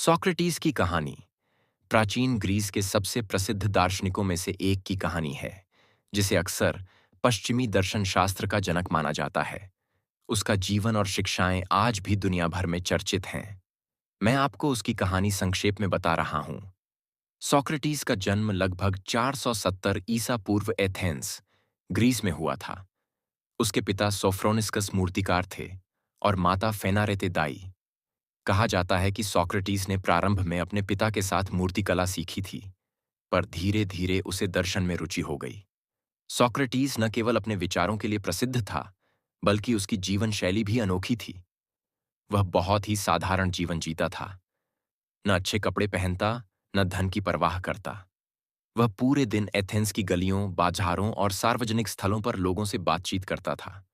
Socrates की कहानी प्राचीन ग्रीस के सबसे प्रसिद्ध दार्शनिकों में से एक की कहानी है, जिसे अक्सर पश्चिमी दर्शन शास्त्र का जनक माना जाता है। उसका जीवन और शिक्षाएं आज भी दुनिया भर में चर्चित हैं। मैं आपको उसकी कहानी संक्षेप में बता रहा हूं। सोक्रेटिस का जन्म लगभग 470 ईसा पूर्व एथेंस, ग्रीस में हुआ था। उसके पिता सोफ्रोनिस्कस मूर्तिकार थे और माता फेनारेते दाई। कहा जाता है कि सोक्रेटिस ने प्रारंभ में अपने पिता के साथ मूर्तिकला सीखी थी, पर धीरे धीरे उसे दर्शन में रुचि हो गई। सोक्रेटिस न केवल अपने विचारों के लिए प्रसिद्ध था, बल्कि उसकी जीवन शैली भी अनोखी थी। वह बहुत ही साधारण जीवन जीता था। न अच्छे कपड़े पहनता, न धन की परवाह करता। वह पूरे दिन एथेंस की गलियों, बाजारों और सार्वजनिक स्थलों पर लोगों से बातचीत करता था।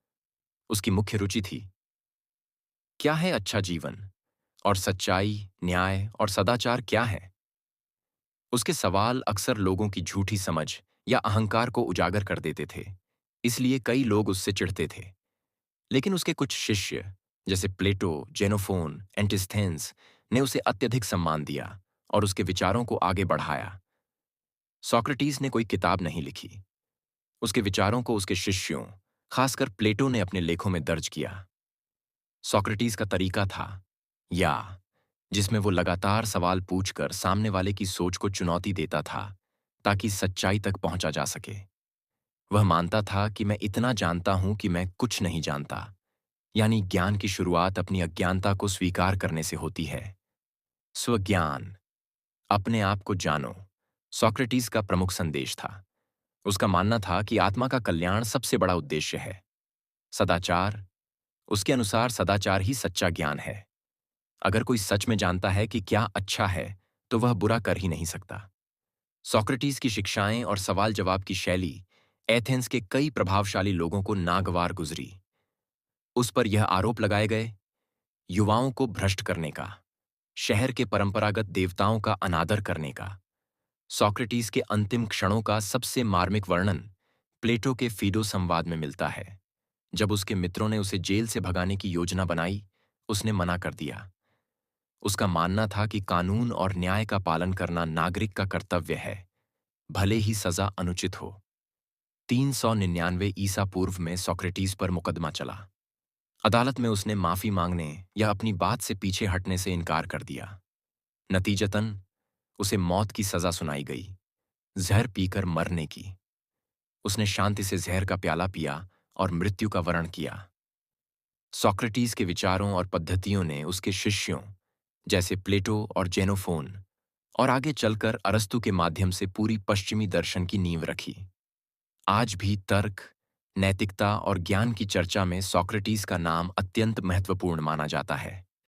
उसकी मुख्य रुचि थी, क्या है अच्छा जीवन और सच्चाई, न्याय और सदाचार क्या है। उसके सवाल अक्सर लोगों की झूठी समझ या अहंकार को उजागर कर देते थे, इसलिए कई लोग उससे चिढ़ते थे। लेकिन उसके कुछ शिष्य, जैसे प्लेटो, जेनोफोन, एंटिस्थेन्स, ने उसे अत्यधिक सम्मान दिया और उसके विचारों को आगे बढ़ाया। सोक्रेटिस ने कोई किताब नहीं लिखी। उसके विचारों को उसके शिष्यों, खासकर प्लेटो ने अपने लेखों में दर्ज किया। सोक्रेटिस का तरीका था या जिसमें वो लगातार सवाल पूछकर सामने वाले की सोच को चुनौती देता था, ताकि सच्चाई तक पहुंचा जा सके। वह मानता था कि मैं इतना जानता हूं कि मैं कुछ नहीं जानता, यानी ज्ञान की शुरुआत अपनी अज्ञानता को स्वीकार करने से होती है। स्वज्ञान, अपने आप को जानो, सोक्रेटिस का प्रमुख संदेश था। उसका मानना था कि आत्मा का कल्याण सबसे बड़ा उद्देश्य है। सदाचार, उसके अनुसार सदाचार ही सच्चा ज्ञान है। अगर कोई सच में जानता है कि क्या अच्छा है, तो वह बुरा कर ही नहीं सकता। सोक्रेटिस की शिक्षाएं और सवाल जवाब की शैली एथेंस के कई प्रभावशाली लोगों को नागवार गुजरी। उस पर यह आरोप लगाए गए, युवाओं को भ्रष्ट करने का, शहर के परंपरागत देवताओं का अनादर करने का। सोक्रेटिस के अंतिम क्षणों का सबसे मार्मिक वर्णन प्लेटो के फीडो संवाद में मिलता है। जब उसके मित्रों ने उसे जेल से भगाने की योजना बनाई, उसने मना कर दिया। उसका मानना था कि कानून और न्याय का पालन करना नागरिक का कर्तव्य है, भले ही सजा अनुचित हो। 399 ईसा पूर्व में सोक्रेटिस पर मुकदमा चला। अदालत में उसने माफी मांगने या अपनी बात से पीछे हटने से इनकार कर दिया। नतीजतन उसे मौत की सजा सुनाई गई, जहर पीकर मरने की। उसने शांति से जहर का प्याला पिया और मृत्यु का वरण किया। सोक्रेटिस के विचारों और पद्धतियों ने उसके शिष्यों, जैसे प्लेटो और जेनोफोन, और आगे चलकर अरस्तु के माध्यम से पूरी पश्चिमी दर्शन की नींव रखी। आज भी तर्क, नैतिकता और ज्ञान की चर्चा में सोक्रेटिस का नाम अत्यंत महत्वपूर्ण माना जाता है।